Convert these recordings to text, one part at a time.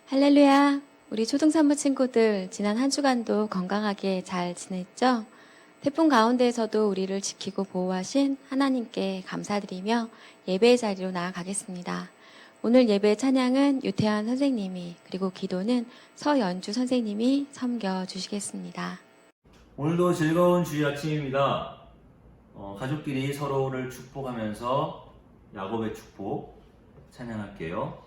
할렐루야! 우리 초등산부 친구들 지난 한 주간도 건강하게 잘 지냈죠? 태풍 가운데에서도 우리를 지키고 보호하신 하나님께 감사드리며 예배의 자리로 나아가겠습니다. 오늘 예배 찬양은 유태환 선생님이 그리고 기도는 서연주 선생님이 섬겨주시겠습니다. 오늘도 즐거운 주일 아침입니다. 가족끼리 서로를 축복하면서 야곱의 축복 찬양할게요.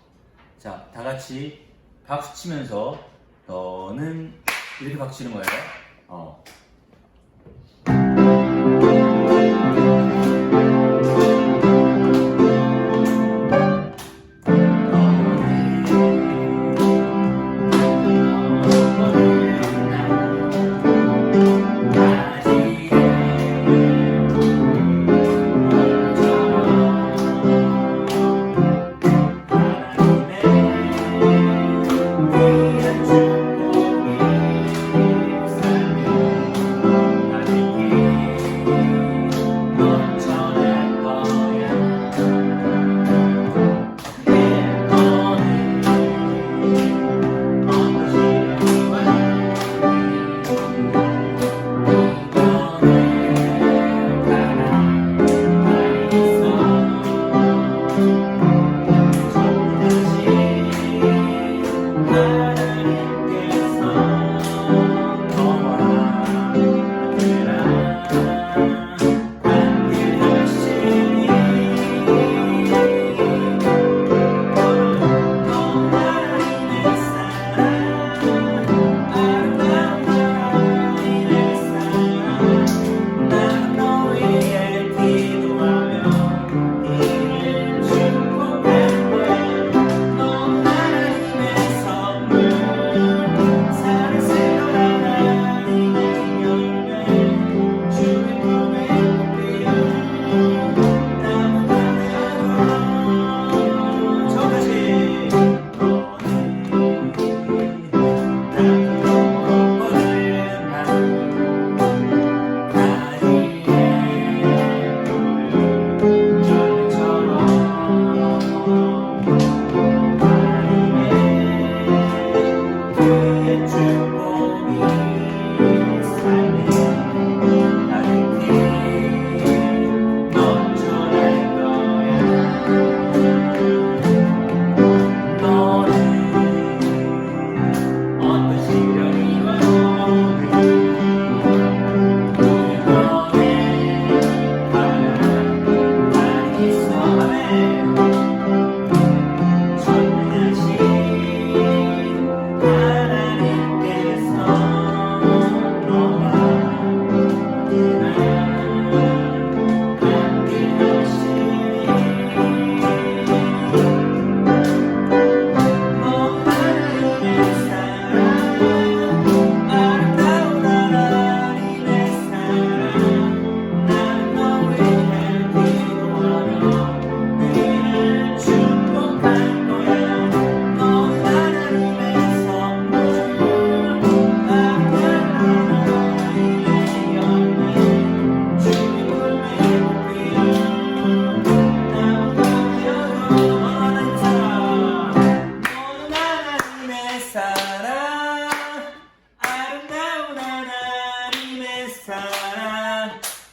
자, 다 같이 박수 치면서 너는 이렇게 박수 치는 거예요.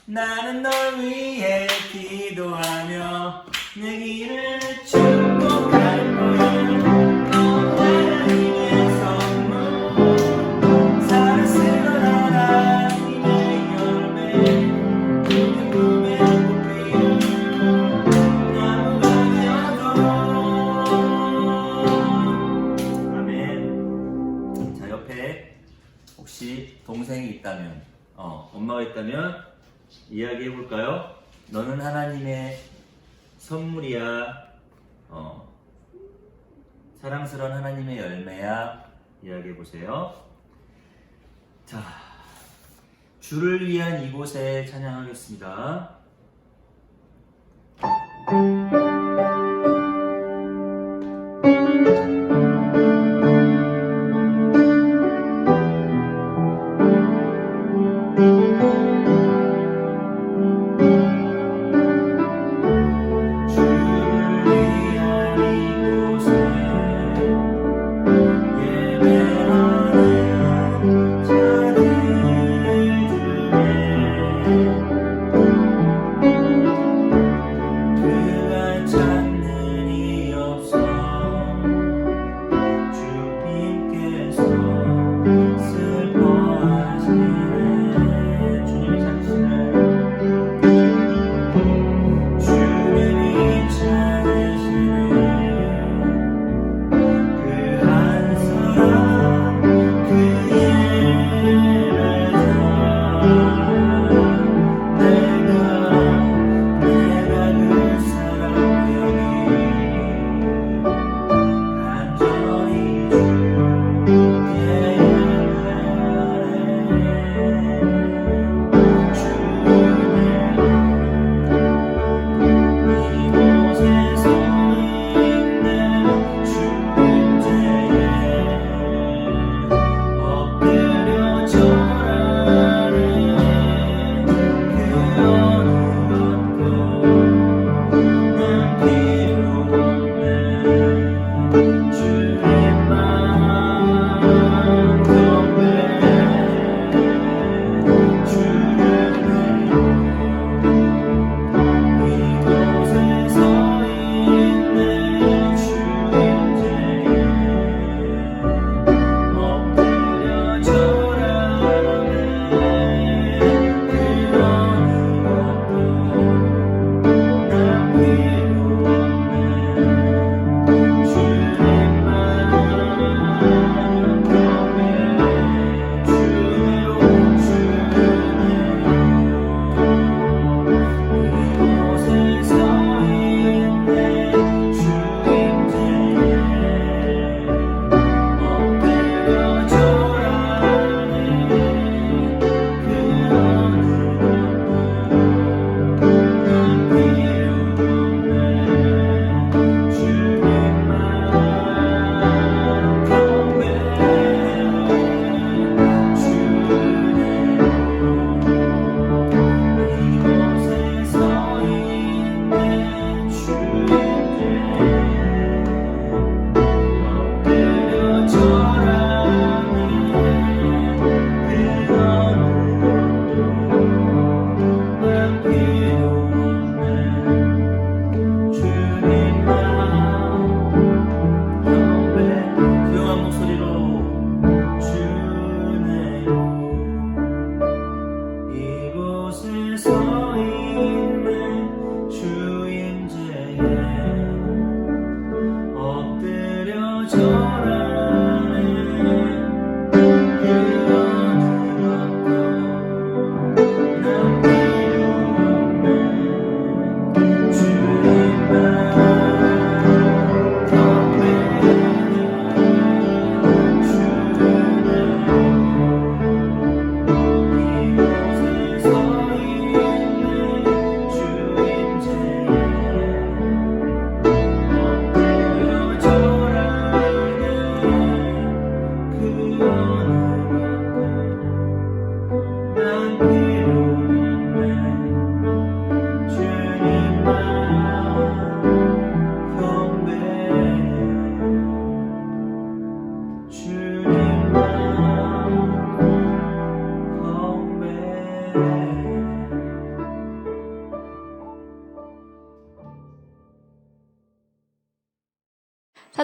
나는 널 위해 기도하며 내 길을 축복할 거야. 너 하나님의 선물 사랑스러운 하나님의 열매 그 꿈에 꽃피운 나무가 되어도 아멘. 자, 옆에 혹시 동생이 있다면 엄마가 있다면 이야기해 볼까요? 너는 하나님의 선물이야. 사랑스러운 하나님의 열매야. 이야기해 보세요. 자, 주를 위한 이곳에 찬양하겠습니다. 주를 위한 이곳에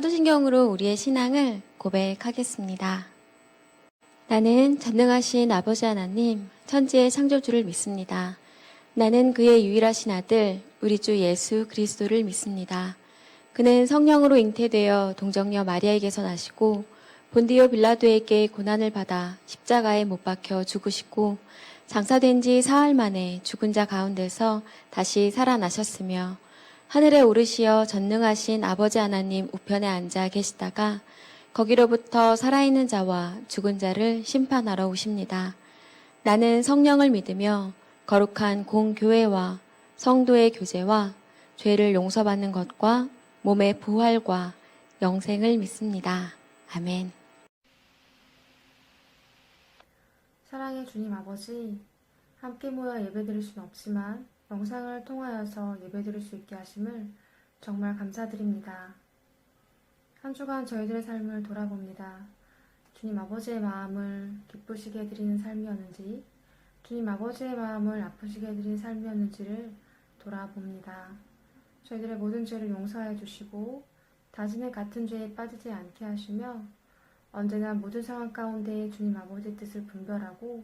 사도신경으로 우리의 신앙을 고백하겠습니다. 나는 전능하신 아버지 하나님, 천지의 창조주를 믿습니다. 나는 그의 유일하신 아들, 우리 주 예수 그리스도를 믿습니다. 그는 성령으로 잉태되어 동정녀 마리아에게서 나시고 본디오 빌라도에게 고난을 받아 십자가에 못 박혀 죽으시고 장사된 지 사흘 만에 죽은 자 가운데서 다시 살아나셨으며 하늘에 오르시어 전능하신 아버지 하나님 우편에 앉아 계시다가 거기로부터 살아있는 자와 죽은 자를 심판하러 오십니다. 나는 성령을 믿으며 거룩한 공교회와 성도의 교제와 죄를 용서받는 것과 몸의 부활과 영생을 믿습니다. 아멘. 사랑의 주님 아버지, 함께 모여 예배드릴 수는 없지만 영상을 통하여서 예배드릴 수 있게 하심을 정말 감사드립니다. 한 주간 저희들의 삶을 돌아봅니다. 주님 아버지의 마음을 기쁘시게 해드리는 삶이었는지, 주님 아버지의 마음을 아프시게 해드리는 삶이었는지를 돌아봅니다. 저희들의 모든 죄를 용서해 주시고 다시는 같은 죄에 빠지지 않게 하시며 언제나 모든 상황 가운데 주님 아버지 뜻을 분별하고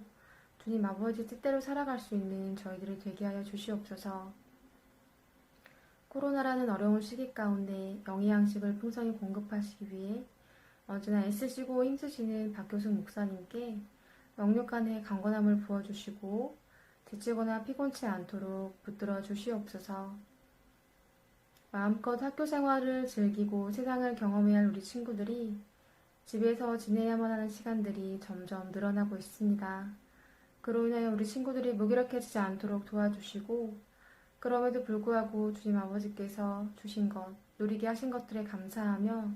주님 아버지 뜻대로 살아갈 수 있는 저희들이 되게 하여 주시옵소서. 코로나라는 어려운 시기 가운데 영양식을 풍성히 공급하시기 위해 언제나 애쓰시고 힘쓰시는 박교숙 목사님께 영육간의 강건함을 부어주시고 지치거나 피곤치 않도록 붙들어 주시옵소서. 마음껏 학교 생활을 즐기고 세상을 경험해야 할 우리 친구들이 집에서 지내야만 하는 시간들이 점점 늘어나고 있습니다. 그로 인하여 우리 친구들이 무기력해지지 않도록 도와주시고 그럼에도 불구하고 주님 아버지께서 주신 것, 누리게 하신 것들에 감사하며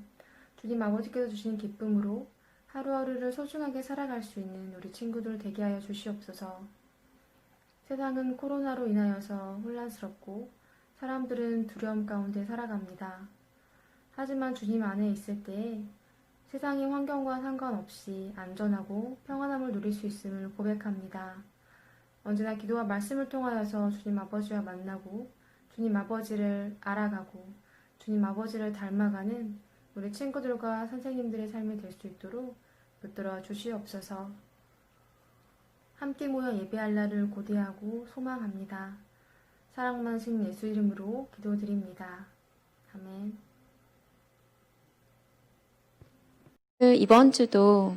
주님 아버지께서 주신 기쁨으로 하루하루를 소중하게 살아갈 수 있는 우리 친구들 되게 하여 주시옵소서. 세상은 코로나로 인하여서 혼란스럽고 사람들은 두려움 가운데 살아갑니다. 하지만 주님 안에 있을 때에 세상의 환경과 상관없이 안전하고 평안함을 누릴 수 있음을 고백합니다. 언제나 기도와 말씀을 통하여서 주님 아버지와 만나고 주님 아버지를 알아가고 주님 아버지를 닮아가는 우리 친구들과 선생님들의 삶이 될 수 있도록 붙들어 주시옵소서. 함께 모여 예배할 날을 고대하고 소망합니다. 사랑 많으신 예수 이름으로 기도드립니다. 아멘. 이번 주도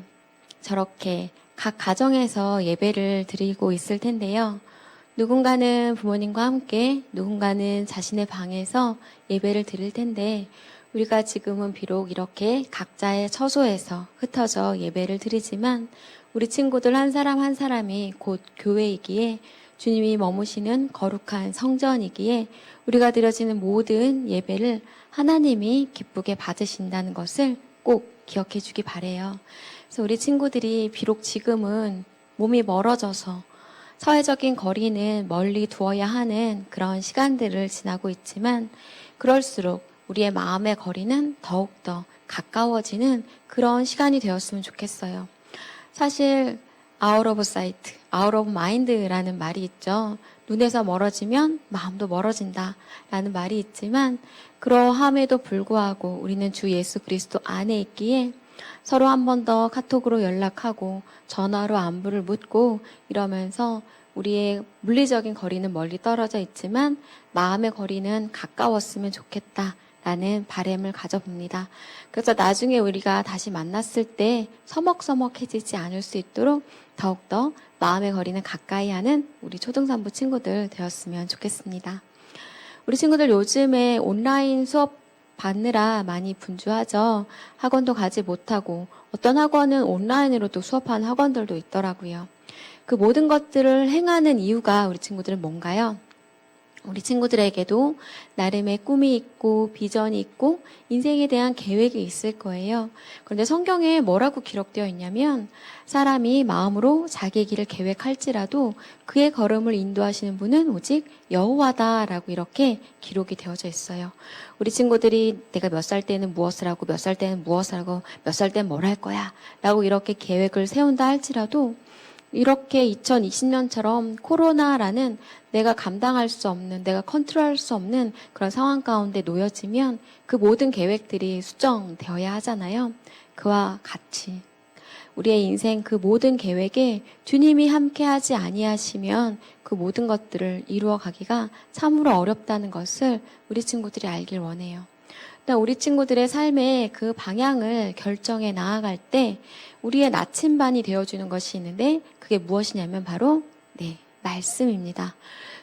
저렇게 각 가정에서 예배를 드리고 있을 텐데요. 누군가는 부모님과 함께, 누군가는 자신의 방에서 예배를 드릴 텐데, 우리가 지금은 비록 이렇게 각자의 처소에서 흩어져 예배를 드리지만, 우리 친구들 한 사람 한 사람이 곧 교회이기에, 주님이 머무시는 거룩한 성전이기에, 우리가 드려지는 모든 예배를 하나님이 기쁘게 받으신다는 것을 꼭 기억해 주기 바래요. 그래서 우리 친구들이 비록 지금은 몸이 멀어져서 사회적인 거리는 멀리 두어야 하는 그런 시간들을 지나고 있지만 그럴수록 우리의 마음의 거리는 더욱더 가까워지는 그런 시간이 되었으면 좋겠어요. 사실 out of sight, out of mind라는 말이 있죠. 눈에서 멀어지면 마음도 멀어진다 라는 말이 있지만 그러함에도 불구하고 우리는 주 예수 그리스도 안에 있기에 서로 한 번 더 카톡으로 연락하고 전화로 안부를 묻고 이러면서 우리의 물리적인 거리는 멀리 떨어져 있지만 마음의 거리는 가까웠으면 좋겠다라는 바람을 가져봅니다. 그래서 나중에 우리가 다시 만났을 때 서먹서먹해지지 않을 수 있도록 더욱더 마음의 거리는 가까이 하는 우리 초등산부 친구들 되었으면 좋겠습니다. 우리 친구들 요즘에 온라인 수업 받느라 많이 분주하죠. 학원도 가지 못하고 어떤 학원은 온라인으로도 수업하는 학원들도 있더라고요. 그 모든 것들을 행하는 이유가 우리 친구들은 뭔가요? 우리 친구들에게도 나름의 꿈이 있고 비전이 있고 인생에 대한 계획이 있을 거예요. 그런데 성경에 뭐라고 기록되어 있냐면 사람이 마음으로 자기의 길을 계획할지라도 그의 걸음을 인도하시는 분은 오직 여호와다라고 이렇게 기록이 되어져 있어요. 우리 친구들이 내가 몇 살 때는 무엇을 하고 몇 살 때는 무엇을 하고 몇 살 때는 뭘 할 거야 라고 이렇게 계획을 세운다 할지라도 이렇게 2020년처럼 코로나라는 내가 감당할 수 없는, 내가 컨트롤할 수 없는 그런 상황 가운데 놓여지면 그 모든 계획들이 수정되어야 하잖아요. 그와 같이 우리의 인생 그 모든 계획에 주님이 함께하지 아니하시면 그 모든 것들을 이루어 가기가 참으로 어렵다는 것을 우리 친구들이 알길 원해요. 우리 친구들의 삶의 그 방향을 결정해 나아갈 때 우리의 나침반이 되어주는 것이 있는데 그게 무엇이냐면 바로 말씀입니다.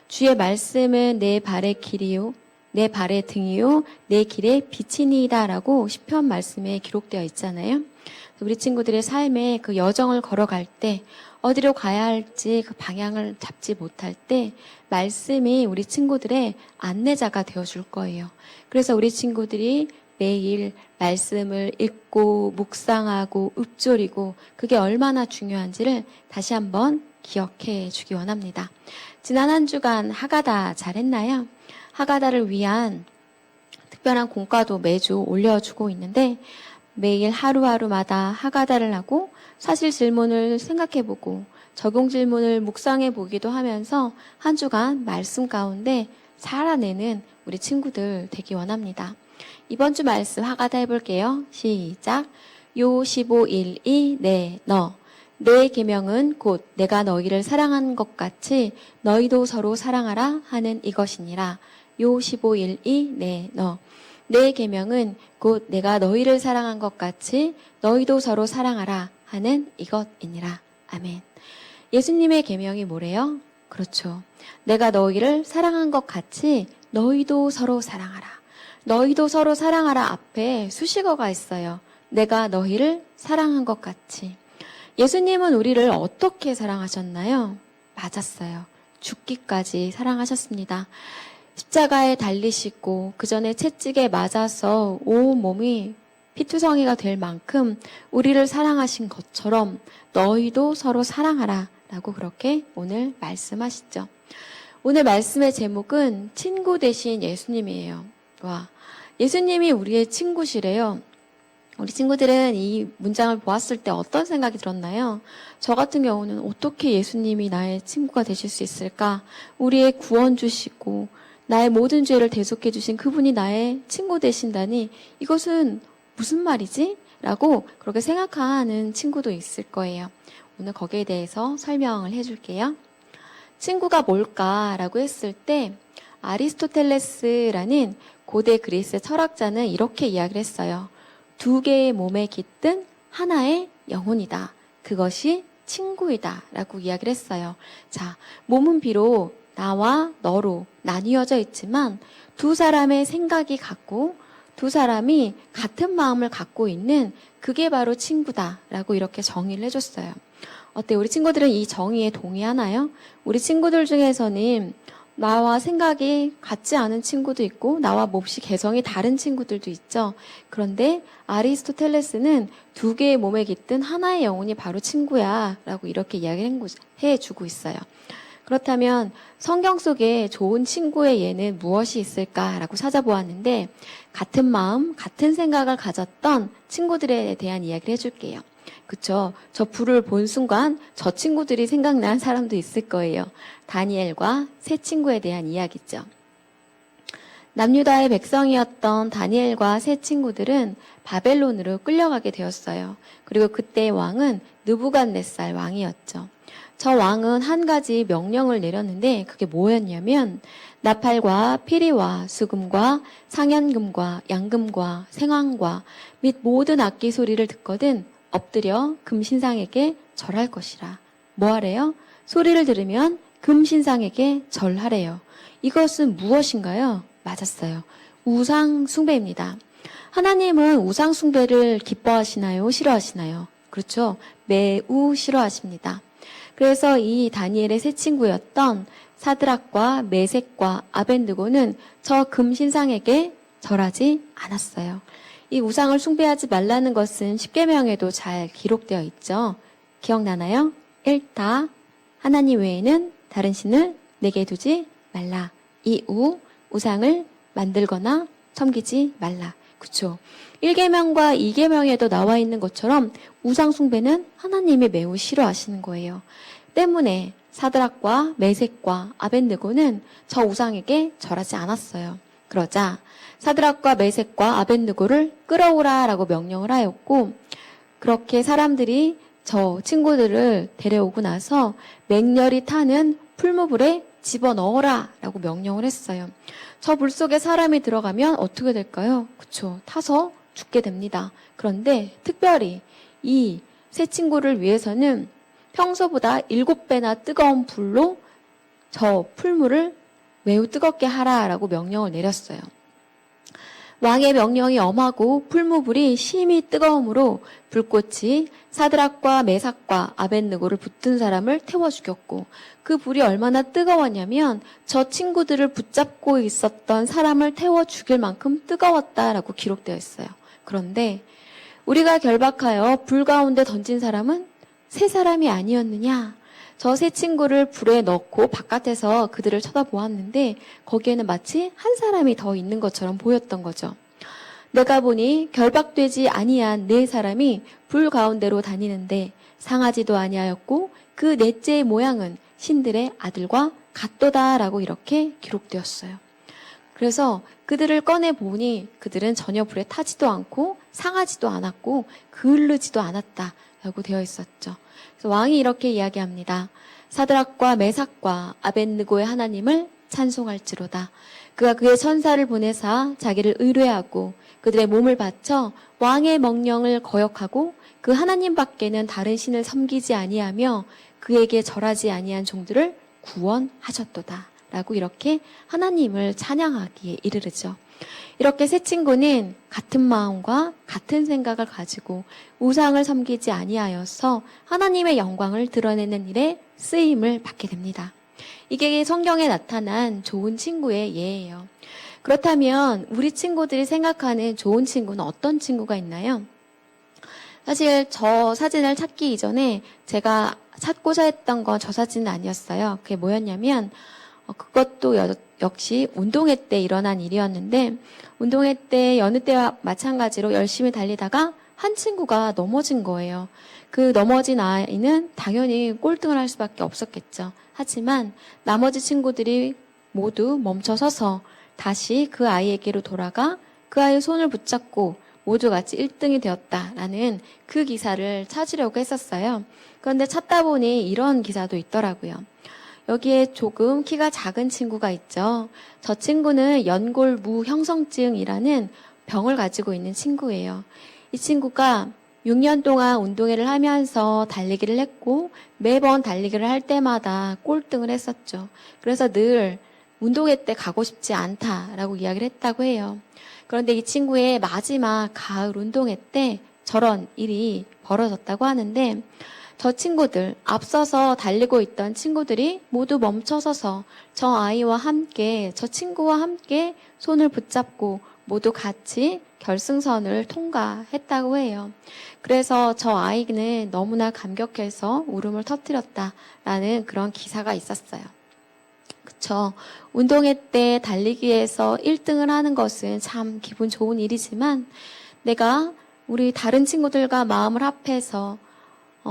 주의 말씀은 내 발의 길이요 내 발의 등이요 내 길의 빛이니이다 라고 시편 말씀에 기록되어 있잖아요. 우리 친구들의 삶의 그 여정을 걸어갈 때 어디로 가야 할지 그 방향을 잡지 못할 때 말씀이 우리 친구들의 안내자가 되어줄 거예요. 그래서 우리 친구들이 매일 말씀을 읽고 묵상하고 읊조리고 그게 얼마나 중요한지를 다시 한번 기억해 주기 원합니다. 지난 한 주간 하가다 잘했나요? 하가다를 위한 특별한 공과도 매주 올려주고 있는데 매일 하루하루마다 하가다를 하고 사실 질문을 생각해보고 적용 질문을 묵상해보기도 하면서 한 주간 말씀 가운데 살아내는 우리 친구들 되기 원합니다. 이번 주 말씀 하가다 해볼게요. 시작. 요 15:1-2 내 계명은 곧 내가 너희를 사랑한 것 같이 너희도 서로 사랑하라 하는 이것이니라. 요 15:1-2 내 계명은 곧 내가 너희를 사랑한 것 같이 너희도 서로 사랑하라 하는 이것이니라. 아멘. 예수님의 계명이 뭐래요? 그렇죠. 내가 너희를 사랑한 것 같이 너희도 서로 사랑하라. 너희도 서로 사랑하라 앞에 수식어가 있어요. 내가 너희를 사랑한 것 같이. 예수님은 우리를 어떻게 사랑하셨나요? 맞았어요. 죽기까지 사랑하셨습니다. 십자가에 달리시고 그 전에 채찍에 맞아서 온 몸이 피투성이가 될 만큼 우리를 사랑하신 것처럼 너희도 서로 사랑하라 라고 그렇게 오늘 말씀하시죠. 오늘 말씀의 제목은 친구 되신 예수님이에요. 와, 예수님이 우리의 친구시래요. 우리 친구들은 이 문장을 보았을 때 어떤 생각이 들었나요? 저 같은 경우는 어떻게 예수님이 나의 친구가 되실 수 있을까? 우리의 구원 주시고 나의 모든 죄를 대속해 주신 그분이 나의 친구 되신다니 이것은 무슨 말이지? 라고 그렇게 생각하는 친구도 있을 거예요. 오늘 거기에 대해서 설명을 해줄게요. 친구가 뭘까라고 했을 때 아리스토텔레스라는 고대 그리스 철학자는 이렇게 이야기를 했어요. 두 개의 몸에 깃든 하나의 영혼이다. 그것이 친구이다. 라고 이야기를 했어요. 자, 몸은 비록 나와 너로 나뉘어져 있지만 두 사람의 생각이 같고 두 사람이 같은 마음을 갖고 있는 그게 바로 친구다라고 이렇게 정의를 해줬어요. 어때? 우리 친구들은 이 정의에 동의하나요? 우리 친구들 중에서는 나와 생각이 같지 않은 친구도 있고 나와 몹시 개성이 다른 친구들도 있죠. 그런데 아리스토텔레스는 두 개의 몸에 깃든 하나의 영혼이 바로 친구야 라고 이렇게 이야기를 해주고 있어요. 그렇다면 성경 속에 좋은 친구의 예는 무엇이 있을까라고 찾아보았는데 같은 마음, 같은 생각을 가졌던 친구들에 대한 이야기를 해줄게요. 그쵸? 저 불을 본 순간 저 친구들이 생각난 사람도 있을 거예요. 다니엘과 세 친구에 대한 이야기죠. 남유다의 백성이었던 다니엘과 세 친구들은 바벨론으로 끌려가게 되었어요. 그리고 그때의 왕은 느부갓네살 왕이었죠. 저 왕은 한 가지 명령을 내렸는데 그게 뭐였냐면 나팔과 피리와 수금과 상연금과 양금과 생황과 및 모든 악기 소리를 듣거든 엎드려 금신상에게 절할 것이라. 뭐하래요? 소리를 들으면 금신상에게 절하래요. 이것은 무엇인가요? 맞았어요. 우상 숭배입니다. 하나님은 우상 숭배를 기뻐하시나요? 싫어하시나요? 그렇죠. 매우 싫어하십니다. 그래서 이 다니엘의 세 친구였던 사드락과 메섹과 아벤느고는 저 금신상에게 절하지 않았어요. 이 우상을 숭배하지 말라는 것은 십계명에도 잘 기록되어 있죠. 기억나나요? 1타 하나님 외에는 다른 신을 내게 두지 말라. 2우 우상을 만들거나 섬기지 말라. 그쵸? 1계명과 2계명에도 나와 있는 것처럼 우상 숭배는 하나님이 매우 싫어하시는 거예요. 때문에 사드락과 메섹과 아벳느고는 저 우상에게 절하지 않았어요. 그러자 사드락과 메섹과 아벳느고를 끌어오라라고 명령을 하였고, 그렇게 사람들이 저 친구들을 데려오고 나서 맹렬히 타는 풀무불에 집어넣어라라고 명령을 했어요. 저 물 속에 사람이 들어가면 어떻게 될까요? 그쵸, 타서 죽게 됩니다. 그런데 특별히 이 세 친구를 위해서는 평소보다 7배나 뜨거운 불로 저 풀물을 매우 뜨겁게 하라라고 명령을 내렸어요. 왕의 명령이 엄하고 풀무불이 심히 뜨거움으로 불꽃이 사드락과 메삭과 아벳느고를 붙든 사람을 태워 죽였고, 그 불이 얼마나 뜨거웠냐면 저 친구들을 붙잡고 있었던 사람을 태워 죽일 만큼 뜨거웠다라고 기록되어 있어요. 그런데 우리가 결박하여 불 가운데 던진 사람은 세 사람이 아니었느냐? 저 세 친구를 불에 넣고 바깥에서 그들을 쳐다보았는데 거기에는 마치 한 사람이 더 있는 것처럼 보였던 거죠. 내가 보니 결박되지 아니한 네 사람이 불 가운데로 다니는데 상하지도 아니하였고 그 넷째의 모양은 신들의 아들과 같도다라고 이렇게 기록되었어요. 그래서 그들을 꺼내 보니 그들은 전혀 불에 타지도 않고 상하지도 않았고 그을르지도 않았다라고 되어 있었죠. 그래서 왕이 이렇게 이야기합니다. 사드락과 메삭과 아벳느고의 하나님을 찬송할지로다. 그가 그의 천사를 보내사 자기를 의뢰하고 그들의 몸을 바쳐 왕의 명령을 거역하고 그 하나님 밖에는 다른 신을 섬기지 아니하며 그에게 절하지 아니한 종들을 구원하셨도다. 라고 이렇게 하나님을 찬양하기에 이르르죠. 이렇게 세 친구는 같은 마음과 같은 생각을 가지고 우상을 섬기지 아니하여서 하나님의 영광을 드러내는 일에 쓰임을 받게 됩니다. 이게 성경에 나타난 좋은 친구의 예예요. 그렇다면 우리 친구들이 생각하는 좋은 친구는 어떤 친구가 있나요? 사실 저 사진을 찾기 이전에 제가 찾고자 했던 건 저 사진은 아니었어요. 그게 뭐였냐면 그것도 역시 운동회 때 일어난 일이었는데, 운동회 때 여느 때와 마찬가지로 열심히 달리다가 한 친구가 넘어진 거예요. 그 넘어진 아이는 당연히 꼴등을 할 수밖에 없었겠죠. 하지만 나머지 친구들이 모두 멈춰서서 다시 그 아이에게로 돌아가 그 아이의 손을 붙잡고 모두 같이 1등이 되었다라는 그 기사를 찾으려고 했었어요. 그런데 찾다 보니 이런 기사도 있더라고요. 여기에 조금 키가 작은 친구가 있죠. 저 친구는 연골무 형성증이라는 병을 가지고 있는 친구예요. 이 친구가 6년 동안 운동회를 하면서 달리기를 했고 매번 달리기를 할 때마다 꼴등을 했었죠. 그래서 늘 운동회 때 가고 싶지 않다라고 이야기를 했다고 해요. 그런데 이 친구의 마지막 가을 운동회 때 저런 일이 벌어졌다고 하는데, 저 친구들, 앞서서 달리고 있던 친구들이 모두 멈춰서서 저 아이와 함께, 저 친구와 함께 손을 붙잡고 모두 같이 결승선을 통과했다고 해요. 그래서 저 아이는 너무나 감격해서 울음을 터뜨렸다라는 그런 기사가 있었어요. 그쵸. 운동회 때 달리기에서 1등을 하는 것은 참 기분 좋은 일이지만, 내가 우리 다른 친구들과 마음을 합해서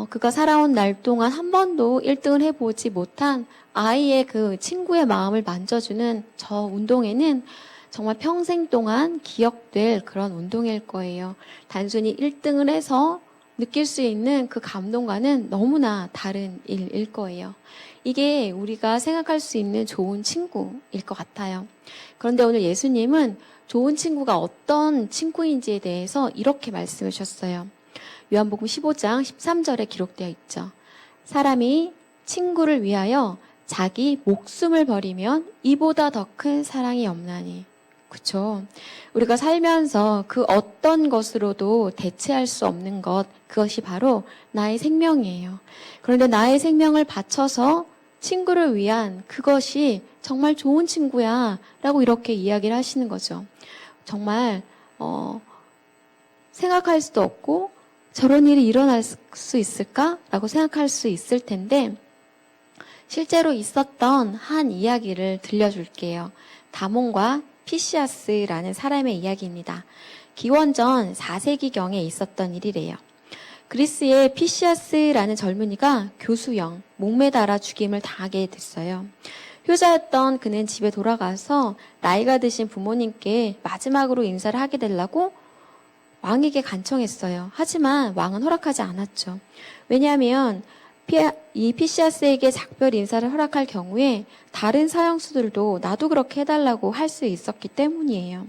그가 살아온 날 동안 한 번도 1등을 해보지 못한 아이의 그 친구의 마음을 만져주는 저 운동회는 정말 평생 동안 기억될 그런 운동회일 거예요. 단순히 1등을 해서 느낄 수 있는 그 감동과는 너무나 다른 일일 거예요. 이게 우리가 생각할 수 있는 좋은 친구일 것 같아요. 그런데 오늘 예수님은 좋은 친구가 어떤 친구인지에 대해서 이렇게 말씀해 주셨어요. 요한복음 15장 13절에 기록되어 있죠. 사람이 친구를 위하여 자기 목숨을 버리면 이보다 더 큰 사랑이 없나니. 그쵸? 우리가 살면서 그 어떤 것으로도 대체할 수 없는 것, 그것이 바로 나의 생명이에요. 그런데 나의 생명을 바쳐서 친구를 위한 그것이 정말 좋은 친구야 라고 이렇게 이야기를 하시는 거죠. 정말 생각할 수도 없고 저런 일이 일어날 수 있을까라고 생각할 수 있을 텐데, 실제로 있었던 한 이야기를 들려줄게요. 다몬과 피시아스라는 사람의 이야기입니다. 기원전 4세기경에 있었던 일이래요. 그리스의 피시아스라는 젊은이가 교수형, 목매달아 죽임을 당하게 됐어요. 효자였던 그는 집에 돌아가서 나이가 드신 부모님께 마지막으로 인사를 하게 되려고 왕에게 간청했어요. 하지만 왕은 허락하지 않았죠. 왜냐하면 이 피시아스에게 작별 인사를 허락할 경우에 다른 사형수들도 나도 그렇게 해달라고 할 수 있었기 때문이에요.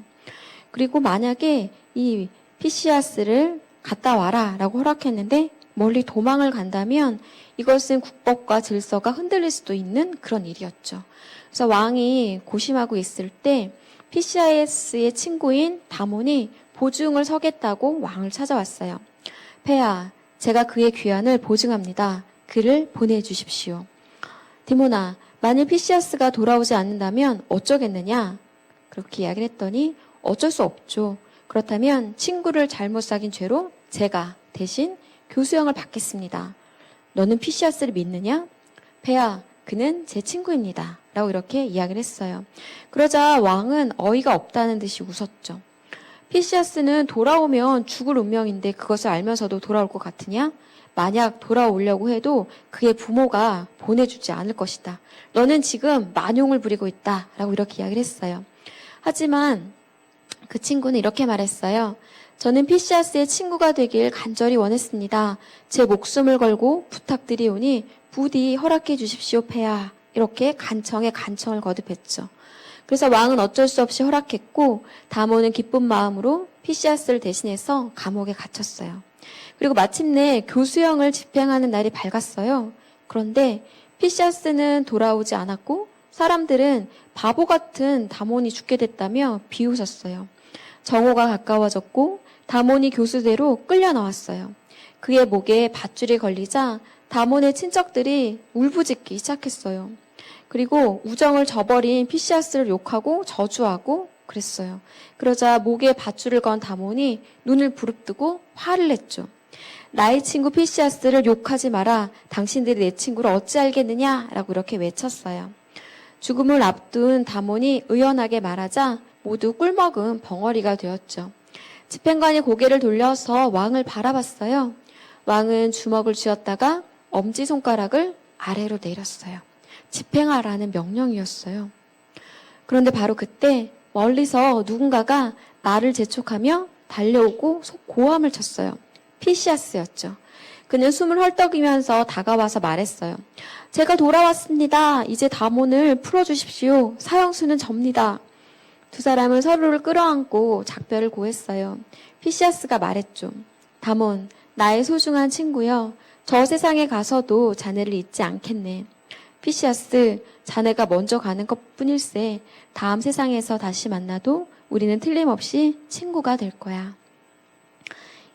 그리고 만약에 이 피시아스를 갔다 와라 라고 허락했는데 멀리 도망을 간다면 이것은 국법과 질서가 흔들릴 수도 있는 그런 일이었죠. 그래서 왕이 고심하고 있을 때 피시아스의 친구인 다몬이 보증을 서겠다고 왕을 찾아왔어요. 폐하, 제가 그의 귀환을 보증합니다. 그를 보내주십시오. 디모나, 만일 피시아스가 돌아오지 않는다면 어쩌겠느냐? 그렇게 이야기를 했더니 어쩔 수 없죠. 그렇다면 친구를 잘못 사귄 죄로 제가 대신 교수형을 받겠습니다. 너는 피시아스를 믿느냐? 폐하, 그는 제 친구입니다. 라고 이렇게 이야기를 했어요. 그러자 왕은 어이가 없다는 듯이 웃었죠. 피시아스는 돌아오면 죽을 운명인데 그것을 알면서도 돌아올 것 같으냐? 만약 돌아오려고 해도 그의 부모가 보내주지 않을 것이다. 너는 지금 만용을 부리고 있다. 라고 이렇게 이야기를 했어요. 하지만 그 친구는 이렇게 말했어요. 저는 피시아스의 친구가 되길 간절히 원했습니다. 제 목숨을 걸고 부탁드리오니 부디 허락해 주십시오, 폐하. 이렇게 간청에 간청을 거듭했죠. 그래서 왕은 어쩔 수 없이 허락했고 다몬은 기쁜 마음으로 피시아스를 대신해서 감옥에 갇혔어요. 그리고 마침내 교수형을 집행하는 날이 밝았어요. 그런데 피시아스는 돌아오지 않았고 사람들은 바보 같은 다몬이 죽게 됐다며 비웃었어요. 정오가 가까워졌고 다몬이 교수대로 끌려 나왔어요. 그의 목에 밧줄이 걸리자 다몬의 친척들이 울부짖기 시작했어요. 그리고 우정을 저버린 피시아스를 욕하고 저주하고 그랬어요. 그러자 목에 밧줄을 건 다몬이 눈을 부릅뜨고 화를 냈죠. 나의 친구 피시아스를 욕하지 마라. 당신들이 내 친구를 어찌 알겠느냐? 라고 이렇게 외쳤어요. 죽음을 앞둔 다몬이 의연하게 말하자 모두 꿀먹은 벙어리가 되었죠. 집행관이 고개를 돌려서 왕을 바라봤어요. 왕은 주먹을 쥐었다가 엄지손가락을 아래로 내렸어요. 집행하라는 명령이었어요. 그런데 바로 그때 멀리서 누군가가 말을 재촉하며 달려오고 고함을 쳤어요. 피시아스였죠. 그는 숨을 헐떡이면서 다가와서 말했어요. 제가 돌아왔습니다. 이제 다몬을 풀어주십시오. 사형수는 접니다. 두 사람은 서로를 끌어안고 작별을 고했어요. 피시아스가 말했죠. 다몬, 나의 소중한 친구여. 저 세상에 가서도 자네를 잊지 않겠네. 피시아스, 자네가 먼저 가는 것뿐일세. 다음 세상에서 다시 만나도 우리는 틀림없이 친구가 될 거야.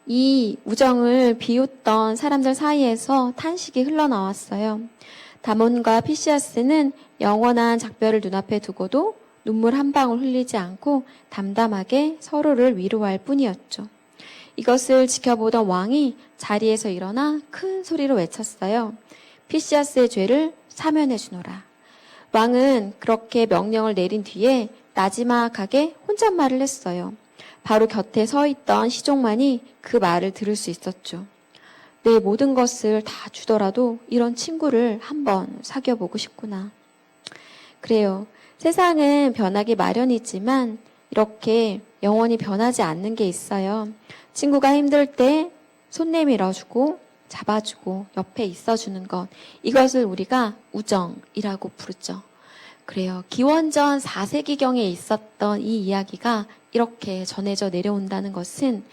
이 우정을 비웃던 사람들 사이에서 탄식이 흘러나왔어요. 다몬과 피시아스는 영원한 작별을 눈앞에 두고도 눈물 한 방울 흘리지 않고 담담하게 서로를 위로할 뿐이었죠. 이것을 지켜보던 왕이 자리에서 일어나 큰 소리로 외쳤어요. 피시아스의 죄를 사면해 주노라. 왕은 그렇게 명령을 내린 뒤에 나지막하게 혼잣말을 했어요. 바로 곁에 서 있던 시종만이 그 말을 들을 수 있었죠. 내 모든 것을 다 주더라도 이런 친구를 한번 사귀어보고 싶구나. 그래요. 세상은 변하기 마련이지만 이렇게 영원히 변하지 않는 게 있어요. 친구가 힘들 때 손 내밀어주고 잡아주고 옆에 있어주는 것. 이것을 우리가 우정이라고 부르죠. 그래요. 기원전 4세기경에 있었던 이 이야기가 이렇게 전해져 내려온다는 것은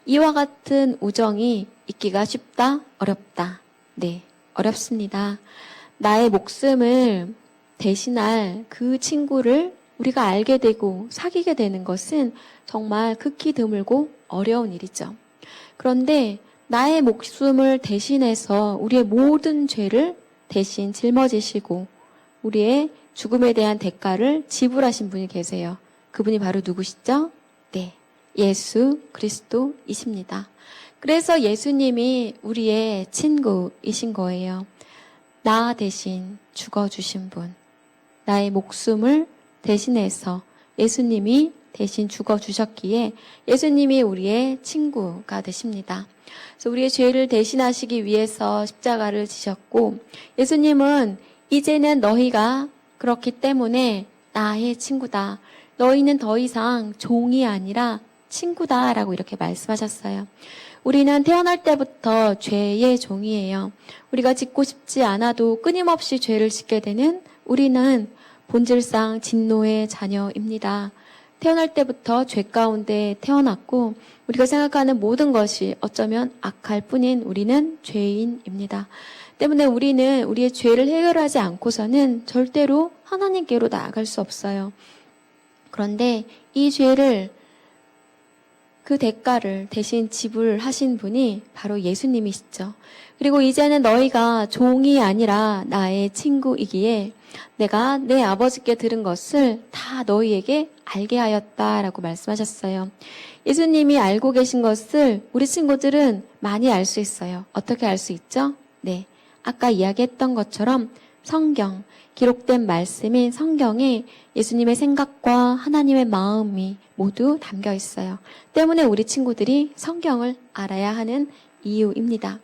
이와 같은 우정이 있기가 쉽다? 어렵다? 네, 어렵습니다. 나의 목숨을 대신할 그 친구를 우리가 알게 되고 사귀게 되는 것은 정말 극히 드물고 어려운 일이죠. 그런데 나의 목숨을 대신해서 우리의 모든 죄를 대신 짊어지시고 우리의 죽음에 대한 대가를 지불하신 분이 계세요. 그분이 바로 누구시죠? 네, 예수 그리스도이십니다. 그래서 예수님이 우리의 친구이신 거예요. 나 대신 죽어주신 분. 나의 목숨을 대신해서 예수님이 대신 죽어주셨기에 예수님이 우리의 친구가 되십니다. 그래서 우리의 죄를 대신하시기 위해서 십자가를 지셨고, 예수님은 이제는 너희가 그렇기 때문에 나의 친구다. 너희는 더 이상 종이 아니라 친구다라고 이렇게 말씀하셨어요. 우리는 태어날 때부터 죄의 종이에요. 우리가 짓고 싶지 않아도 끊임없이 죄를 짓게 되는 우리는 본질상 진노의 자녀입니다. 태어날 때부터 죄 가운데 태어났고 우리가 생각하는 모든 것이 어쩌면 악할 뿐인 우리는 죄인입니다. 때문에 우리는 우리의 죄를 해결하지 않고서는 절대로 하나님께로 나아갈 수 없어요. 그런데 이 죄를 그 대가를 대신 지불하신 분이 바로 예수님이시죠. 그리고 이제는 너희가 종이 아니라 나의 친구이기에 내가 내 아버지께 들은 것을 다 너희에게 알게 하였다라고 말씀하셨어요. 예수님이 알고 계신 것을 우리 친구들은 많이 알 수 있어요. 어떻게 알 수 있죠? 네, 아까 이야기했던 것처럼 성경, 기록된 말씀인 성경에 예수님의 생각과 하나님의 마음이 모두 담겨 있어요. 때문에 우리 친구들이 성경을 알아야 하는 이유입니다.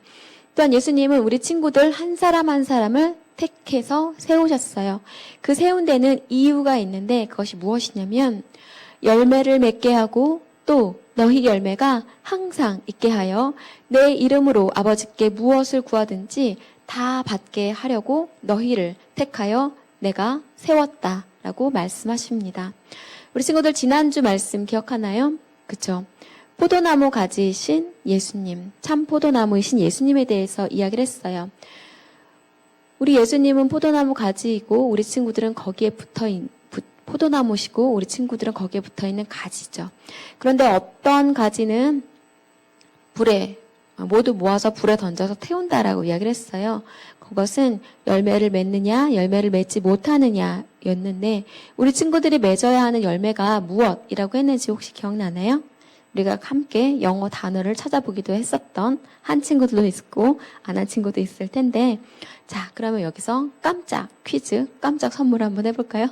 또한 예수님은 우리 친구들 한 사람 한 사람을 택해서 세우셨어요. 그 세운 데는 이유가 있는데 그것이 무엇이냐면 열매를 맺게 하고 또 너희 열매가 항상 있게 하여 내 이름으로 아버지께 무엇을 구하든지 다 받게 하려고 너희를 택하여 내가 세웠다라고 말씀하십니다. 우리 친구들 지난주 말씀 기억하나요? 그쵸? 포도나무 가지이신 예수님, 참 포도나무이신 예수님에 대해서 이야기를 했어요. 우리 예수님은 포도나무 가지이고 우리 친구들은 거기에 포도나무시고 우리 친구들은 거기에 붙어있는 가지죠. 그런데 어떤 가지는 불에 모두 모아서 불에 던져서 태운다라고 이야기를 했어요. 그것은 열매를 맺느냐 열매를 맺지 못하느냐였는데 우리 친구들이 맺어야 하는 열매가 무엇이라고 했는지 혹시 기억나나요? 우리가 함께 영어 단어를 찾아보기도 했었던 한 친구들도 있고 안 한 친구도 있을 텐데 자 그러면 여기서 깜짝 퀴즈 깜짝 선물 한번 해볼까요?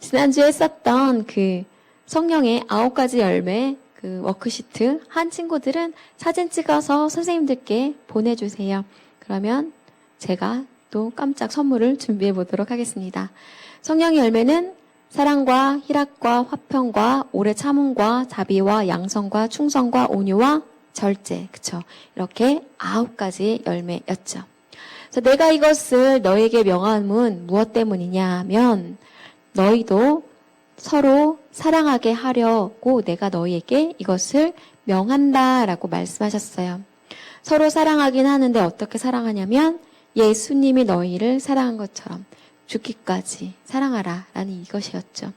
지난주에 했었던 그 성령의 9가지 열매 그 워크시트 한 친구들은 사진 찍어서 선생님들께 보내주세요. 그러면 제가 또 깜짝 선물을 준비해 보도록 하겠습니다. 성령의 열매는 사랑과 희락과 화평과 오래 참음과 자비와 양성과 충성과 온유와 절제. 그쵸? 이렇게 9가지의 열매였죠. 그래서 내가 이것을 너에게 명함은 무엇 때문이냐 하면 너희도 서로 사랑하게 하려고 내가 너희에게 이것을 명한다라고 말씀하셨어요. 서로 사랑하긴 하는데 어떻게 사랑하냐면 예수님이 너희를 사랑한 것처럼 죽기까지 사랑하라 라는 이것이었죠.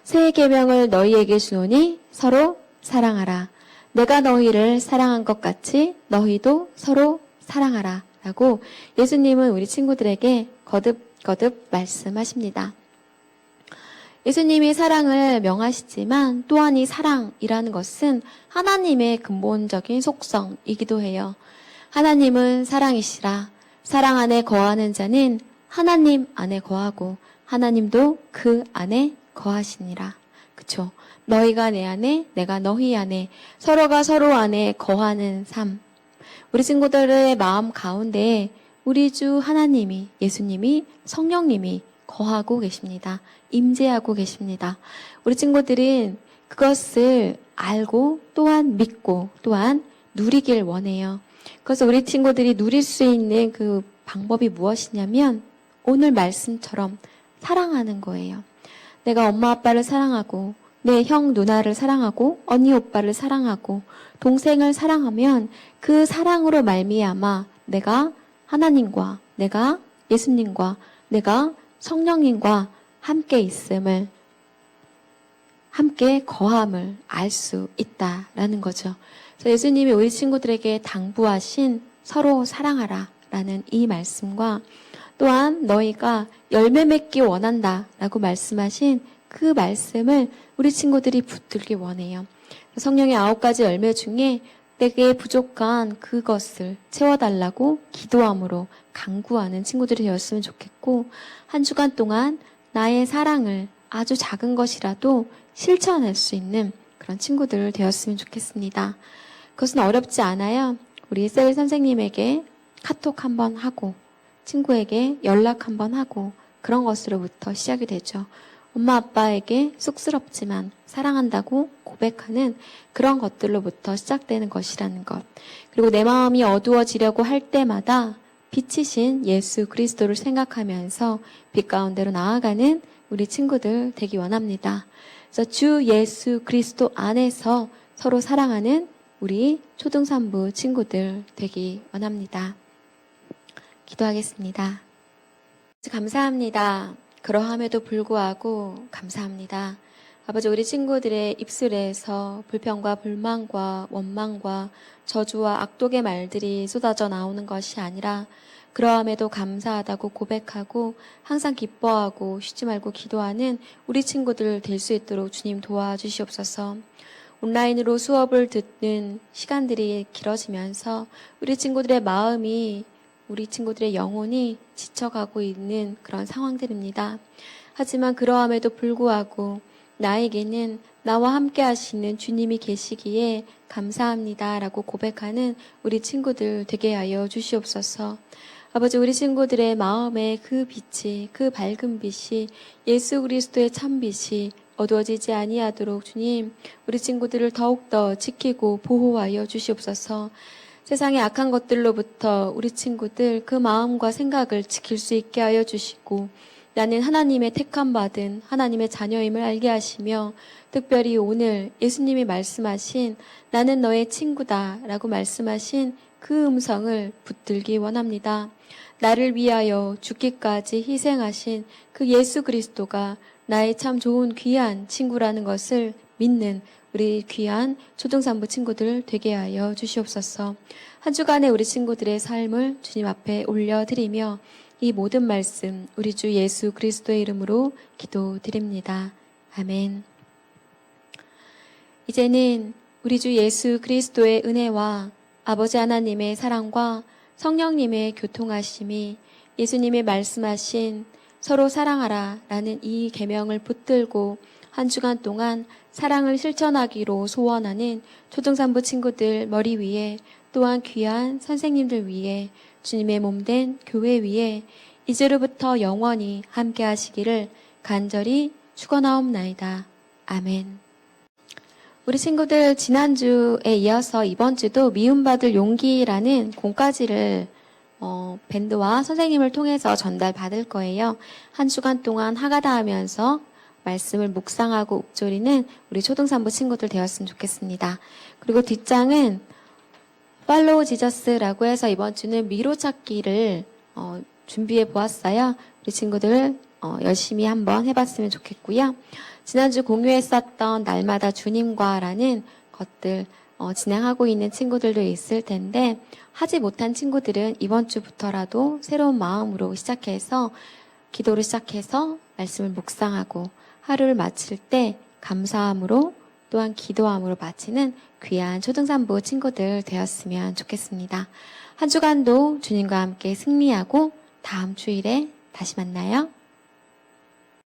새 계명을 너희에게 주노니 서로 사랑하라. 내가 너희를 사랑한 것 같이 너희도 서로 사랑하라 라고 예수님은 우리 친구들에게 거듭거듭 말씀하십니다. 예수님이 사랑을 명하시지만 또한 이 사랑이라는 것은 하나님의 근본적인 속성이기도 해요. 하나님은 사랑이시라. 사랑 안에 거하는 자는 하나님 안에 거하고 하나님도 그 안에 거하시니라. 그쵸? 너희가 내 안에 내가 너희 안에 서로가 서로 안에 거하는 삶. 우리 친구들의 마음 가운데 우리 주 하나님이 예수님이 성령님이 거하고 계십니다. 임재하고 계십니다. 우리 친구들은 그것을 알고 또한 믿고 또한 누리길 원해요. 그래서 우리 친구들이 누릴 수 있는 그 방법이 무엇이냐면 오늘 말씀처럼 사랑하는 거예요. 내가 엄마 아빠를 사랑하고 내 형 누나를 사랑하고 언니 오빠를 사랑하고 동생을 사랑하면 그 사랑으로 말미암아 내가 하나님과 내가 예수님과 내가 성령님과 함께 있음을 함께 거함을 알 수 있다라는 거죠. 그래서 예수님이 우리 친구들에게 당부하신 서로 사랑하라 라는 이 말씀과 또한 너희가 열매 맺기 원한다라고 말씀하신 그 말씀을 우리 친구들이 붙들기 원해요. 성령의 9가지 열매 중에 내게 부족한 그것을 채워달라고 기도함으로 간구하는 친구들이 되었으면 좋겠고 한 주간 동안 나의 사랑을 아주 작은 것이라도 실천할 수 있는 그런 친구들 되었으면 좋겠습니다. 그것은 어렵지 않아요. 우리 셀 선생님에게 카톡 한번 하고 친구에게 연락 한번 하고 그런 것으로부터 시작이 되죠. 엄마 아빠에게 쑥스럽지만 사랑한다고 고백하는 그런 것들로부터 시작되는 것이라는 것. 그리고 내 마음이 어두워지려고 할 때마다 빛이신 예수 그리스도를 생각하면서 빛 가운데로 나아가는 우리 친구들 되기 원합니다. 그래서 주 예수 그리스도 안에서 서로 사랑하는 우리 초등산부 친구들 되기 원합니다. 기도하겠습니다. 감사합니다. 그러함에도 불구하고 감사합니다. 아버지, 우리 친구들의 입술에서 불평과 불만과 원망과 저주와 악독의 말들이 쏟아져 나오는 것이 아니라 그러함에도 감사하다고 고백하고 항상 기뻐하고 쉬지 말고 기도하는 우리 친구들 될 수 있도록 주님 도와주시옵소서. 온라인으로 수업을 듣는 시간들이 길어지면서 우리 친구들의 마음이 우리 친구들의 영혼이 지쳐가고 있는 그런 상황들입니다. 하지만 그러함에도 불구하고 나에게는 나와 함께 하시는 주님이 계시기에 감사합니다라고 고백하는 우리 친구들 되게 하여 주시옵소서. 아버지, 우리 친구들의 마음에 그 빛이, 그 밝은 빛이 예수 그리스도의 참빛이 어두워지지 아니하도록 주님, 우리 친구들을 더욱더 지키고 보호하여 주시옵소서. 세상의 악한 것들로부터 우리 친구들 그 마음과 생각을 지킬 수 있게 하여 주시고 나는 하나님의 택함받은 하나님의 자녀임을 알게 하시며 특별히 오늘 예수님이 말씀하신 나는 너의 친구다 라고 말씀하신 그 음성을 붙들기 원합니다. 나를 위하여 죽기까지 희생하신 그 예수 그리스도가 나의 참 좋은 귀한 친구라는 것을 믿는 우리 귀한 초등산부 친구들 되게 하여 주시옵소서. 한 주간의 우리 친구들의 삶을 주님 앞에 올려드리며 이 모든 말씀 우리 주 예수 그리스도의 이름으로 기도드립니다. 아멘. 이제는 우리 주 예수 그리스도의 은혜와 아버지 하나님의 사랑과 성령님의 교통하심이 예수님이 말씀하신 서로 사랑하라 라는 이 계명을 붙들고 한 주간 동안 사랑을 실천하기로 소원하는 초등산부 친구들 머리 위에 또한 귀한 선생님들 위에 주님의 몸된 교회 위에 이제로부터 영원히 함께 하시기를 간절히 축원하옵나이다. 아멘. 우리 친구들 지난주에 이어서 이번 주도 미움받을 용기라는 공까지를 밴드와 선생님을 통해서 전달받을 거예요. 한 주간 동안 하가다 하면서 말씀을 묵상하고 읊조리는 우리 초등산부 친구들 되었으면 좋겠습니다. 그리고 뒷장은 팔로우 지저스라고 해서 이번 주는 미로 찾기를 준비해 보았어요. 우리 친구들 열심히 한번 해봤으면 좋겠고요. 지난주 공유했었던 날마다 주님과라는 것들 진행하고 있는 친구들도 있을 텐데 하지 못한 친구들은 이번 주부터라도 새로운 마음으로 시작해서 기도를 시작해서 말씀을 묵상하고 하루를 마칠 때 감사함으로 또한 기도함으로 마치는 귀한 초등산부 친구들 되었으면 좋겠습니다. 한 주간도 주님과 함께 승리하고 다음 주일에 다시 만나요.